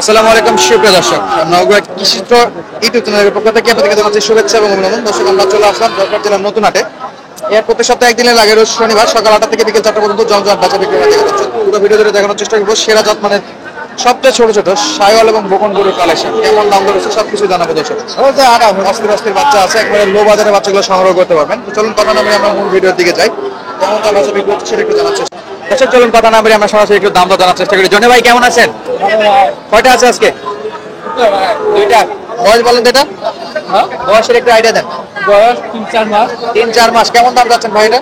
আসসালামু আলাইকুম সুপ্রিয় দর্শক, নওগাঁ কৃষি ইউটিউব চ্যানেলের পক্ষ থেকে আপনাদেরকে জানাচ্ছি শুভেচ্ছা এবং অভিনন্দন। দর্শক, আমরা চলে আসলাম জয়পুর জেলার নতুন হাটে। এর প্রতি সপ্তাহে একদিনের লাগে, রোজ শনিবার সকাল 8টা থেকে বিকেল 4টা পর্যন্ত জমজমাট বেচা বিক্রি হয়। পুরো ভিডিও ধরে দেখানোর চেষ্টা করবো সেরা জাত মানে সবচেয়ে ছোট ছোট সাইওয়াল এবং বকন গরুর কালেকশন, কেমন দাম ধরেছে সবকিছু জানাবো। দর্শক, অস্থির অস্থির বাচ্চা আছে, একবারে লো বাজারে বাচ্চাগুলো সংগ্রহ করতে পারবেন। তো চলুন কথা না বলে আমরা মূল ভিডিওর দিকে যাই। কেমন দাম আছে বিক্রি হচ্ছে সেটা একটু জানার চেষ্টা। দর্শক, চলুন কথা না বলে আমরা সরাসরি একটু দাম জানার চেষ্টা করি। জনি ভাই কেমন আছেন? কয়টা আছে আজকে? দুইটা। বয়স বলেন তো এটা, বয়সের একটু আইডিয়া দেন। বয়স 3-4 মাস। 3-4 মাস। কেমন দাম যাচ্ছেন ভাই এটা?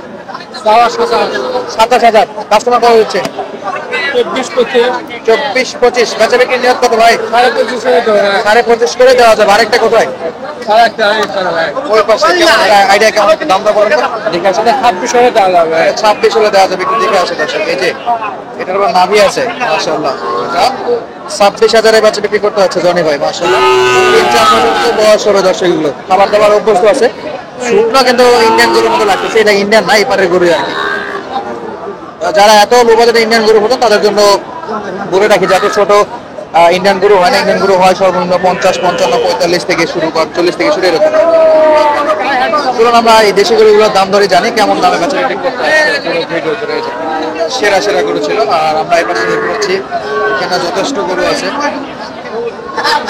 27,000। কাস্টমার কত হচ্ছে? 24-25। বেচা বিক্রি নিয়ত কত ভাই? 25.5 করে দেওয়া যাবে। আরেকটা কোথায়? ওই পাশে। আইডিয়া কেমন দাম দর বলেন তো? দেখে আসলে 26 হলে দেওয়া যাবে। 26 হলে দেওয়া যাবে। একটু দেখে আসে দর্শক, এই যে এটার আবার নাভি আছে মাশাআল্লাহ। এটা 26,000 বেচা বিক্রি করতে হচ্ছে জনি ভাই মাশাআল্লাহ। 3-4 মাসের বয়স হবে দর্শক। এগুলো খাবার দাবার অভ্যস্ত আছে, শুকনো কিন্তু ইন্ডিয়ান গরুর মতো লাগতেছে। এটা ইন্ডিয়ান না, এপারের গরু আর কি। যারা এত লো বাজেটে ইন্ডিয়ান গরু হতো তাদের জন্য বলে রাখি, যাতে ছোট ইন্ডিয়ান গরু হয় না। ইন্ডিয়ান গরু হয় সর্বনিম্ন 50, 55, 45 থেকে শুরু, 40 থেকে শুরু এরকম। চলুন আমরা এই দেশি গরুগুলোর দাম ধরে জানি কেমন দামে বেচা বিক্রি করতে হয়। সেরা সেরা গরু ছিল। আর আমরা এই পাশে দেখতে পাচ্ছি এখানে যথেষ্ট গরু আছে,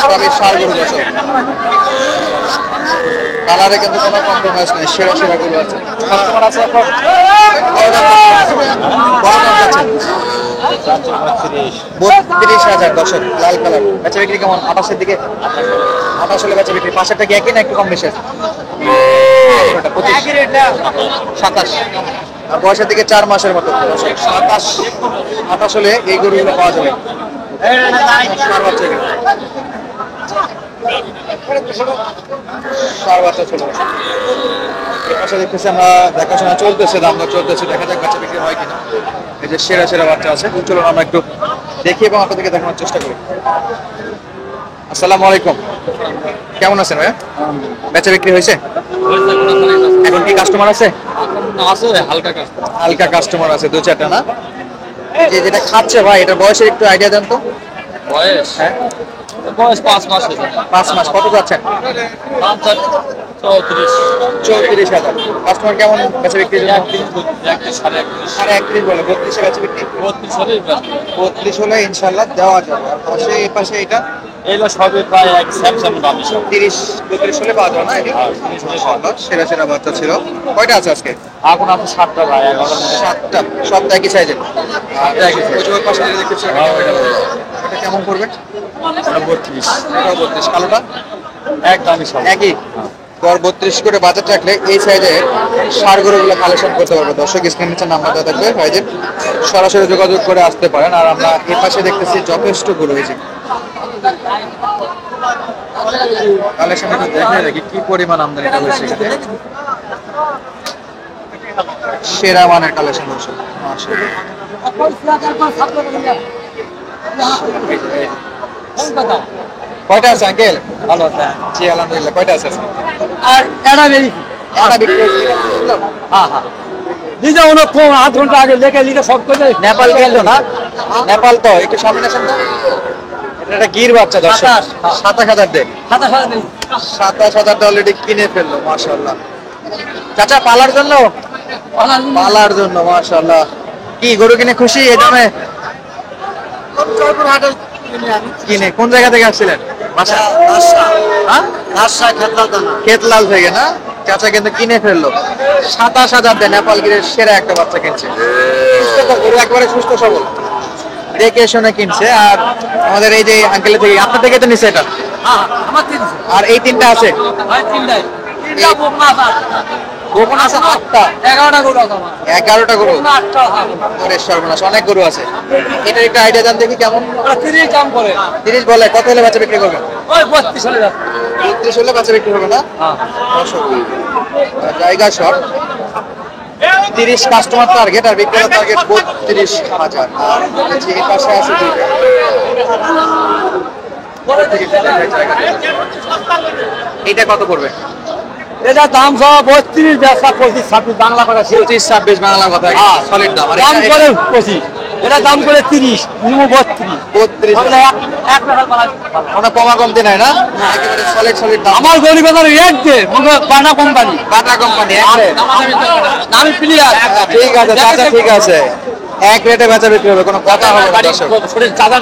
সবই ষাঁড় গরু আছে। কালারে কিন্তু কোনো কম্প্রোমাইজ নেই, সেরা সেরা গরু আছে। কাস্টমার আছে এখন? 32,000 দর্শক, লাল কালার। বেচা বিক্রি কেমন? 28 দিকে। 28 হলে বেচা বিক্রি। পাশেরটা কি একই না একটু কম বেশি আছে? 27। আর বয়সের দিকে 4 মাসের মতো। 27-28 হলে এই গরুগুলো পাওয়া যাবে। ষাঁড় বাচ্চা ছিল। পাশে দেখতেছি আমরা, দেখাশোনা চলতেছে, দাম দর চলতেছে, দেখা যাক বাচ্চা বিক্রি হয় কিনা। এই যে সেরা সেরা বাচ্চা আছে, চলুন আমরা একটু দেখি এবং আপনাদেরকে দেখানোর চেষ্টা করি। আসসালামু আলাইকুম, কেমন আছেন ভাইয়া? বেচা বিক্রি হয়েছে? এখন কি কাস্টমার আছে? হালকা কাস্টমার আছে, 2-4টা না? যে যেটা খাচ্ছে ভাই, এটা বয়সের একটু আইডিয়া দেন তো। বয়স? হ্যাঁ, বয়স 5 মাস। 5 মাস। কত যাচ্ছেন? 34,000। কাস্টমার কেমন বেচা বিক্রির জন্য? 31.5 বলে। 32 বেচা বিক্রি। 32 হলে ইনশাল্লাহ দেওয়া যাবে। আর পাশে এই পাশে এটা এগুলো সবই প্রায় এক স্যামসাং দামি সব। 30-32 হলে পাওয়া যাবে না? ইনশাল্লাহ সেরা সেরা বাচ্চা ছিল। কয়টা আছে আজকে? এখন আছে 7টা ভাই। 7টা। সব একই সাইজের। ওই পাশে যেটা দেখতেছি এটা কেমন করবে? 32। এটাও 32। কালোটা এক দামি সব। একই। গড় 32 করে বাজেট রাখলে এই সাইডে ষাঁড় গরুগুলো কালেকশন করতে পারবে। দর্শক, স্ক্রিনের নিচে নাম্বার দেওয়া থাকবে, ভাইদের সরাসরি যোগাযোগ করে আসতে পারেন। আর আমরা এই পাশে দেখতেছি যথেষ্ট গরু হয়েছে কালেকশন। একটু দেখে দেখি কি পরিমাণ আমদানিটা হয়েছে এখানে। সেরা মানের কালেকশন হচ্ছে। কয়টা আছে আঙ্কেল? ভালো আছে। জি আলহামদুলিল্লাহ। কয়টা আছে? আর এটা বেরি। এটা বিক্রি হয়েছে। হ্যাঁ হ্যাঁ। নিজে অনেক কম, আধ ঘন্টা আগে লেখে লিখে সব করে। নেপাল গেল না? নেপাল তো একটু সামনে আসেন তো। এটা গির বাচ্চা দর্শক। 27,000 দেয়। 27,000 অলরেডি কিনে ফেললো মাশাআল্লাহ। চাচা পালার জন্য? পালার জন্য মাশাআল্লাহ। কি গরু কিনে খুশি এই দামে? কিনে কোন জায়গা থেকে আসছিলেন? বাসা? খেতলাল থেকে না? চাচা কিন্তু কিনে ফেললো। 27,000 দেয়। নেপাল গিরের সেরা একটা বাচ্চা কিনছে। গরু একবারে সুস্থ সবল, দেখে শুনে কিনছে। আর আমাদের এই যে আঙ্কেলের থেকে, আপনার থেকে তো নিচ্ছে এটা। আর এই 3টা আছে? গোপন আছে 8টা। 11টা গরু। সর্বনাশ, অনেক গরু আছে। এটার একটা আইডিয়া জান দেখি কেমন? 30 বলে। কত হলে বাচ্চা বিক্রি করবেন? 32 হলে বাচ্চা বিক্রি হবে না? জায়গা শর্ট। 30 কাস্টমার টার্গেট আর বিক্রেতা টার্গেট 32,000। আর এই পাশে আছে দুইটা। এটা কত করবে? এটা দাম সব 32, 25, 26 বাংলা কথা। 25-26 বাংলা কথা, সলিড দাম। আর দাম করে 25। এটা দাম করে 30, মিনিমাম 32। 32 তাহলে এক টাকা বাড়াই। কোনো কমা কমতি নাই না, একেবারে সলিড সলিড দাম। আমার গরিব রেট দে, মনে বানা কোম্পানি। বাটা কোম্পানি দামি প্লেয়ার। ঠিক আছে চাচা, ঠিক আছে, এক রেটে বেচা বিক্রি হবে, কোনো কথা হবে না দর্শক। চাচা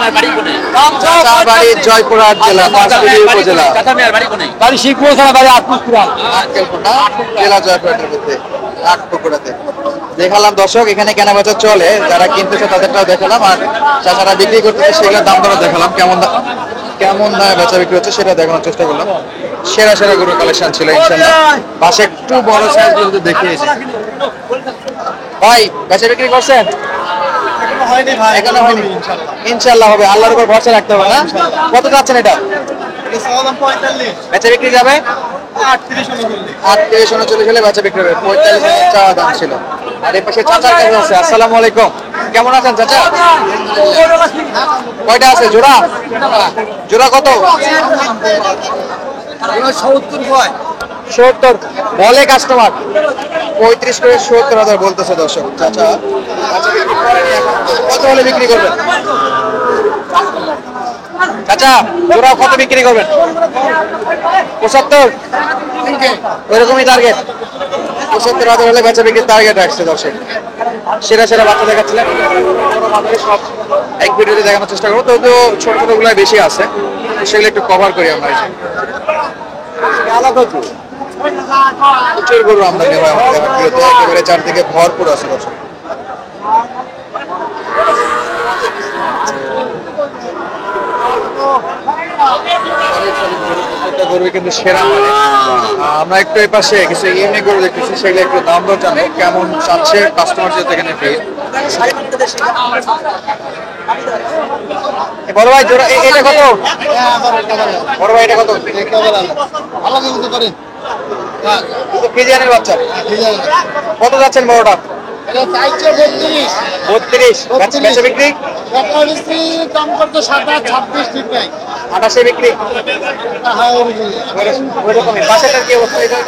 বাড়ি জয়পুরহাট জেলা, পাঁচবিবি উপজেলা, বাড়ি শিখবো ছাড়া বাড়ি আত্মপুরা। আক্কেলপুর না, জেলা জয়পুরহাটের মধ্যে আটপুকুরাতে। দেখালাম দর্শক, এখানে কেনা বেচা চলে, যারা কিনতেছে তাদেরটাও দেখালাম, আর চাচারা বিক্রি করতেছে সেগুলোর দাম দরও দেখালাম, কেমন কেমন দামে বেচা বিক্রি হচ্ছে সেটা দেখানোর চেষ্টা করলাম। সেরা সেরা গরু কালেকশন ছিল ইনশাল্লাহ। পাশে একটু বড় সাইজ গরু দেখিয়েছি। ভাই বেচা বিক্রি করছেন? এখনো হয়নি, ইনশাল্লাহ হবে, আল্লাহর উপর ভরসা রাখতে হবে না। কত যাচ্ছেন এটা? বেচা বিক্রি যাবে 38 39 হলে বেচা বিক্রি হবে, 45 চাওয়া দাম ছিল। আর এই পাশে চাচার কাছে আছে। আসসালামু আলাইকুম, কেমন আছেন চাচা? কয়টা আছে জোড়া? জোড়া কত? 70 বলে কাস্টমার, 35 করে 70,000 বলতেছে দর্শক। চাচা বেচা বিক্রি করেনি এখন। কত হলে বিক্রি করবেন চাচা? জোড়া কত বিক্রি করবেন? 75, ওইরকমই টার্গেট। 75,000 হলে বেচা বিক্রির টার্গেট রাখছে দর্শক। সেরা সেরা বাচ্চা দেখাচ্ছিলেন, সব এক ভিডিওতে দেখানোর চেষ্টা করবো, তবুও ছোট ছোট গুলাই বেশি আছে, সেগুলো একটু কভার করি আমরা। প্রচুর গরু আমদানি হয় আমাদের হাটগুলোতে, একেবারে চারদিকে ভরপুর আছে দর্শক। গরু কিন্তু সেরা মানে। আমরা একটু এই পাশে কিছু ইউনিক গরু দেখতেছি, সেগুলো একটু দাম দর জানবো, কেমন চাচ্ছে কাস্টমার যেহেতু এখানে ভিড়। বড় ভাই জোড়া এটা কত? বড় ভাই এটা কত? ফ্রিজিয়ানের বাচ্চা কত যাচ্ছেন বড়টা? 32। বেচা বিক্রি 28 বিক্রি। ওইরকমই বাচ্চাটার কি অবস্থা? এটা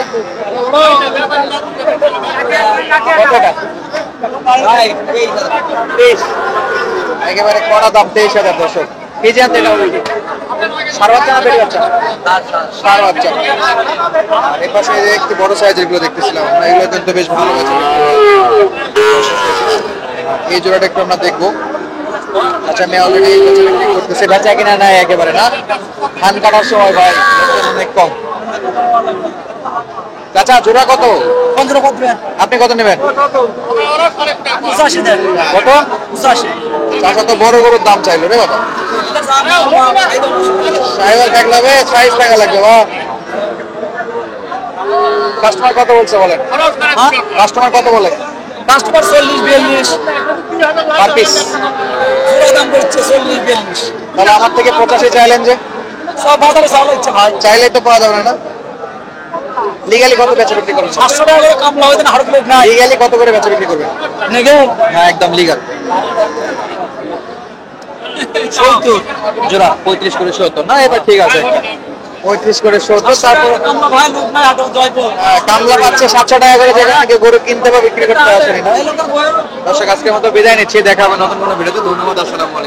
কতটা? 23। একেবারে কড়া দাম, 23,000 দর্শক। ফ্রিজিয়ান এটা হবে কি সার বাচ্চা না বেড়ে বাচ্চা? সার বাচ্চা। আর এই পাশে একটু বড় সাইজের গুলো দেখতেছিলাম আমরা, এগুলো কিন্তু বেশ ভালো আছে। এই জোড়াটা একটু আমরা দেখবো। আচ্ছা আমি অলরেডি করতেছি, বেচা কিনা নাই একেবারে না, ধান কাটার সময় ভাই অনেক কম। চাচা জোড়া কত? 15 কত? আপনি কত নেবেন? 85 দেন। কত? 85। চাচা তো বড় গরুর দাম চাইলো রে বাবা। সাইবার দেখলাবে সাইজ টাকা লাগবে বা। কাস্টমার কত বলছে বলেন? কাস্টমার কত বলে? Customer 40 42 per piece. পুরো দাম করছে 40 42। তাহলে আমার থেকে 85 চাইলেন যে? সব বাজারে চাল হচ্ছে ভাই। চাইলেই তো পাওয়া যাবে না। লিগালি কত বেচা বিক্রি করবেন? 500 টাকা করে কাম লাগাতে না, হার প্লেট নাই। লিগালি কত করে বেচা বিক্রি করবেন? নেগে হ্যাঁ একদম লিগাল। 70 জোড়া 35 করে 70 না, এবার ঠিক আছে 35 করে 70। তারপর কামলা ভাই লোক নাই, হাট জয়পুর। কামলা পাচ্ছে 700 টাকা করে, যেখানে আগে গরু কিনতে বা বিক্রি করতে আসেনি না। এই লোকের বয়স দর্শক আজকের মতো বিদায় নিচ্ছি, দেখা হবে নতুন কোনো ভিডিওতে। ধন্যবাদ, আসসালামু আলাইকুম।